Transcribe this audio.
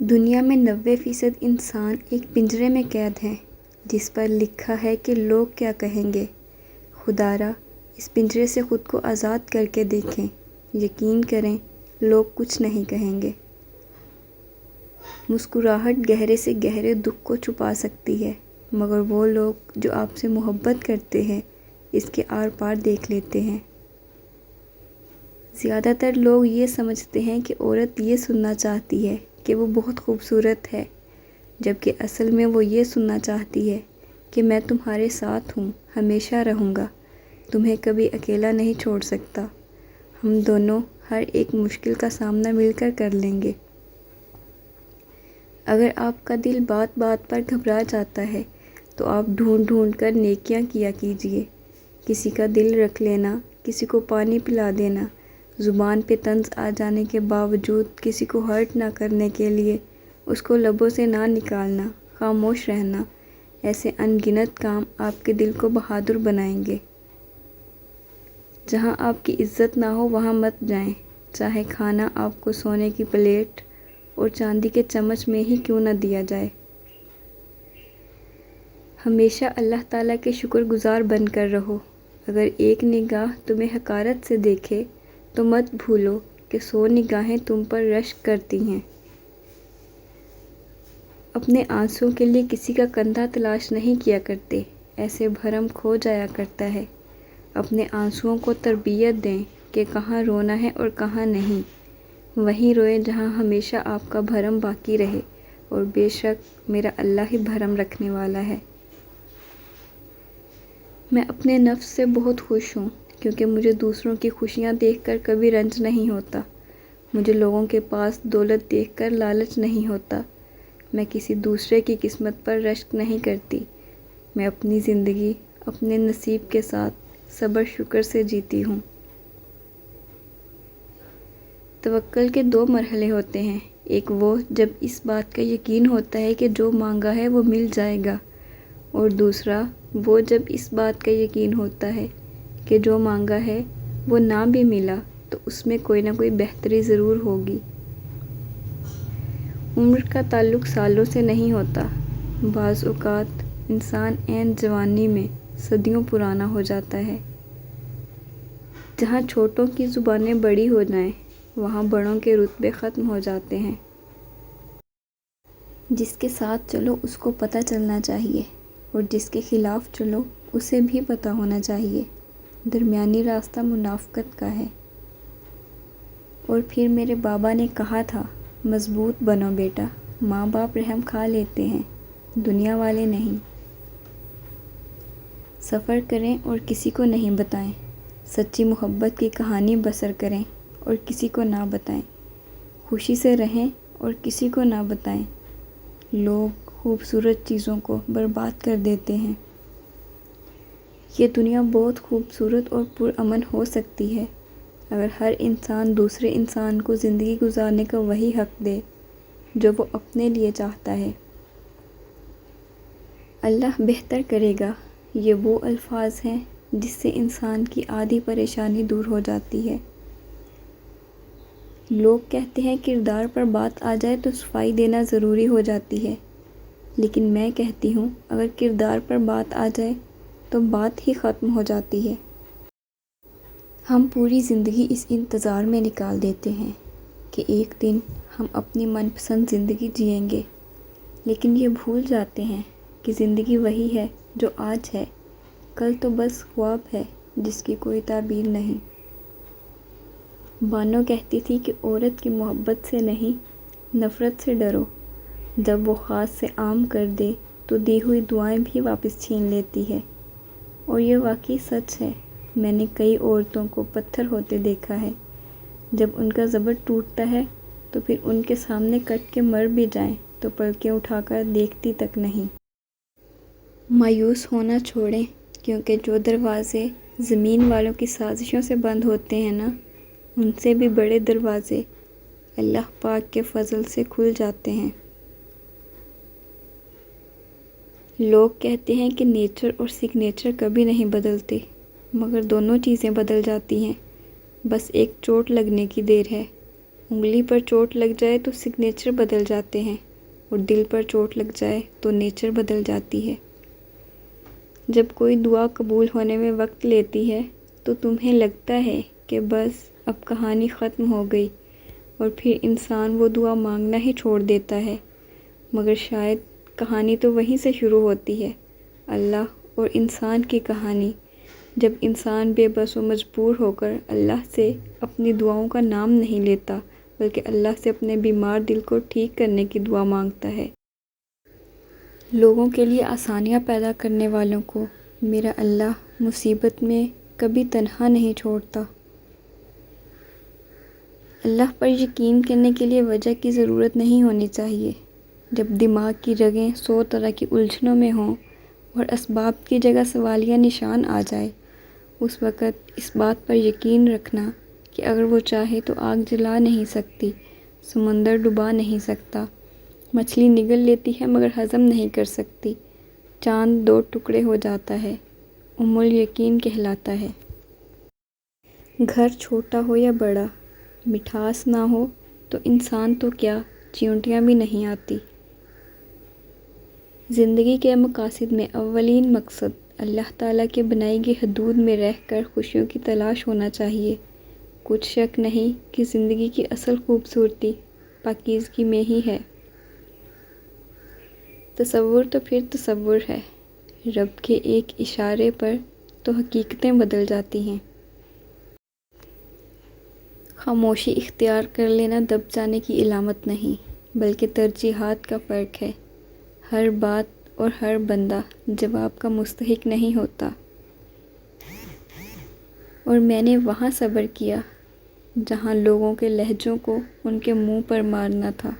دنیا میں 90% انسان ایک پنجرے میں قید ہیں جس پر لکھا ہے کہ لوگ کیا کہیں گے۔ خدارا اس پنجرے سے خود کو آزاد کر کے دیکھیں، یقین کریں لوگ کچھ نہیں کہیں گے۔ مسکراہٹ گہرے سے گہرے دکھ کو چھپا سکتی ہے، مگر وہ لوگ جو آپ سے محبت کرتے ہیں اس کے آر پار دیکھ لیتے ہیں۔ زیادہ تر لوگ یہ سمجھتے ہیں کہ عورت یہ سننا چاہتی ہے کہ وہ بہت خوبصورت ہے، جبکہ اصل میں وہ یہ سننا چاہتی ہے کہ میں تمہارے ساتھ ہوں، ہمیشہ رہوں گا، تمہیں کبھی اکیلا نہیں چھوڑ سکتا، ہم دونوں ہر ایک مشکل کا سامنا مل کر کر لیں گے۔ اگر آپ کا دل بات بات پر گھبرا جاتا ہے تو آپ ڈھونڈ ڈھونڈ کر نیکیاں کیا کیجیے۔ کسی کا دل رکھ لینا، کسی کو پانی پلا دینا، زبان پہ طنز آ جانے کے باوجود کسی کو ہرٹ نہ کرنے کے لیے اس کو لبوں سے نہ نکالنا، خاموش رہنا، ایسے ان گنت کام آپ کے دل کو بہادر بنائیں گے۔ جہاں آپ کی عزت نہ ہو وہاں مت جائیں، چاہے کھانا آپ کو سونے کی پلیٹ اور چاندی کے چمچ میں ہی کیوں نہ دیا جائے۔ ہمیشہ اللہ تعالیٰ کے شکر گزار بن کر رہو۔ اگر ایک نگاہ تمہیں حقارت سے دیکھے تو مت بھولو کہ 100 نگاہیں تم پر رشک کرتی ہیں۔ اپنے آنسوؤں کے لیے کسی کا کندھا تلاش نہیں کیا کرتے، ایسے بھرم کھو جایا کرتا ہے۔ اپنے آنسوؤں کو تربیت دیں کہ کہاں رونا ہے اور کہاں نہیں، وہیں روئیں جہاں ہمیشہ آپ کا بھرم باقی رہے، اور بے شک میرا اللہ ہی بھرم رکھنے والا ہے۔ میں اپنے نفس سے بہت خوش ہوں کیونکہ مجھے دوسروں کی خوشیاں دیکھ کر کبھی رنج نہیں ہوتا، مجھے لوگوں کے پاس دولت دیکھ کر لالچ نہیں ہوتا، میں کسی دوسرے کی قسمت پر رشک نہیں کرتی، میں اپنی زندگی اپنے نصیب کے ساتھ صبر شکر سے جیتی ہوں۔ توکل کے 2 مرحلے ہوتے ہیں، ایک وہ جب اس بات کا یقین ہوتا ہے کہ جو مانگا ہے وہ مل جائے گا، اور دوسرا وہ جب اس بات کا یقین ہوتا ہے کہ جو مانگا ہے وہ نہ بھی ملا تو اس میں کوئی نہ کوئی بہتری ضرور ہوگی۔ عمر کا تعلق سالوں سے نہیں ہوتا، بعض اوقات انسان عین جوانی میں صدیوں پرانا ہو جاتا ہے۔ جہاں چھوٹوں کی زبانیں بڑی ہو جائیں وہاں بڑوں کے رتبے ختم ہو جاتے ہیں۔ جس کے ساتھ چلو اس کو پتہ چلنا چاہیے، اور جس کے خلاف چلو اسے بھی پتہ ہونا چاہیے۔ درمیانی راستہ منافقت کا ہے۔ اور پھر میرے بابا نے کہا تھا، مضبوط بنو بیٹا، ماں باپ رحم کھا لیتے ہیں، دنیا والے نہیں۔ سفر کریں اور کسی کو نہیں بتائیں، سچی محبت کی کہانی بسر کریں اور کسی کو نہ بتائیں، خوشی سے رہیں اور کسی کو نہ بتائیں۔ لوگ خوبصورت چیزوں کو برباد کر دیتے ہیں۔ یہ دنیا بہت خوبصورت اور پرامن ہو سکتی ہے اگر ہر انسان دوسرے انسان کو زندگی گزارنے کا وہی حق دے جو وہ اپنے لیے چاہتا ہے۔ اللہ بہتر کرے گا، یہ وہ الفاظ ہیں جس سے انسان کی آدھی پریشانی دور ہو جاتی ہے۔ لوگ کہتے ہیں کردار پر بات آ جائے تو صفائی دینا ضروری ہو جاتی ہے، لیکن میں کہتی ہوں اگر کردار پر بات آ جائے تو بات ہی ختم ہو جاتی ہے۔ ہم پوری زندگی اس انتظار میں نکال دیتے ہیں کہ ایک دن ہم اپنی من پسند زندگی جئیں گے، لیکن یہ بھول جاتے ہیں کہ زندگی وہی ہے جو آج ہے، کل تو بس خواب ہے جس کی کوئی تعبیر نہیں۔ بانو کہتی تھی کہ عورت کی محبت سے نہیں نفرت سے ڈرو، جب وہ خاص سے عام کر دے تو دی ہوئی دعائیں بھی واپس چھین لیتی ہے، اور یہ واقعی سچ ہے۔ میں نے کئی عورتوں کو پتھر ہوتے دیکھا ہے، جب ان کا زبر ٹوٹتا ہے تو پھر ان کے سامنے کٹ کے مر بھی جائیں تو پلکیں اٹھا کر دیکھتی تک نہیں۔ مایوس ہونا چھوڑیں، کیونکہ جو دروازے زمین والوں کی سازشوں سے بند ہوتے ہیں نا، ان سے بھی بڑے دروازے اللہ پاک کے فضل سے کھل جاتے ہیں۔ لوگ کہتے ہیں کہ نیچر اور سگنیچر کبھی نہیں بدلتے، مگر دونوں چیزیں بدل جاتی ہیں، بس ایک چوٹ لگنے کی دیر ہے۔ انگلی پر چوٹ لگ جائے تو سگنیچر بدل جاتے ہیں، اور دل پر چوٹ لگ جائے تو نیچر بدل جاتی ہے۔ جب کوئی دعا قبول ہونے میں وقت لیتی ہے تو تمہیں لگتا ہے کہ بس اب کہانی ختم ہو گئی، اور پھر انسان وہ دعا مانگنا ہی چھوڑ دیتا ہے، مگر شاید کہانی تو وہیں سے شروع ہوتی ہے، اللہ اور انسان کی کہانی، جب انسان بے بس و مجبور ہو کر اللہ سے اپنی دعاؤں کا نام نہیں لیتا، بلکہ اللہ سے اپنے بیمار دل کو ٹھیک کرنے کی دعا مانگتا ہے۔ لوگوں کے لیے آسانیاں پیدا کرنے والوں کو میرا اللہ مصیبت میں کبھی تنہا نہیں چھوڑتا۔ اللہ پر یقین کرنے کے لیے وجہ کی ضرورت نہیں ہونی چاہیے۔ جب دماغ کی رگیں 100 طرح کی الجھنوں میں ہوں اور اسباب کی جگہ سوالیہ نشان آ جائے، اس وقت اس بات پر یقین رکھنا کہ اگر وہ چاہے تو آگ جلا نہیں سکتی، سمندر ڈبا نہیں سکتا، مچھلی نگل لیتی ہے مگر ہضم نہیں کر سکتی، چاند 2 ٹکڑے ہو جاتا ہے، الیقین کہلاتا ہے۔ گھر چھوٹا ہو یا بڑا، مٹھاس نہ ہو تو انسان تو کیا چیونٹیاں بھی نہیں آتی۔ زندگی کے مقاصد میں اولین مقصد اللہ تعالیٰ کی بنائی گئی حدود میں رہ کر خوشیوں کی تلاش ہونا چاہیے۔ کچھ شک نہیں کہ زندگی کی اصل خوبصورتی پاکیزگی میں ہی ہے۔ تصور تو پھر تصور ہے، رب کے ایک اشارے پر تو حقیقتیں بدل جاتی ہیں۔ خاموشی اختیار کر لینا دب جانے کی علامت نہیں، بلکہ ترجیحات کا فرق ہے۔ ہر بات اور ہر بندہ جواب کا مستحق نہیں ہوتا، اور میں نے وہاں صبر کیا جہاں لوگوں کے لہجوں کو ان کے منہ پر مارنا تھا۔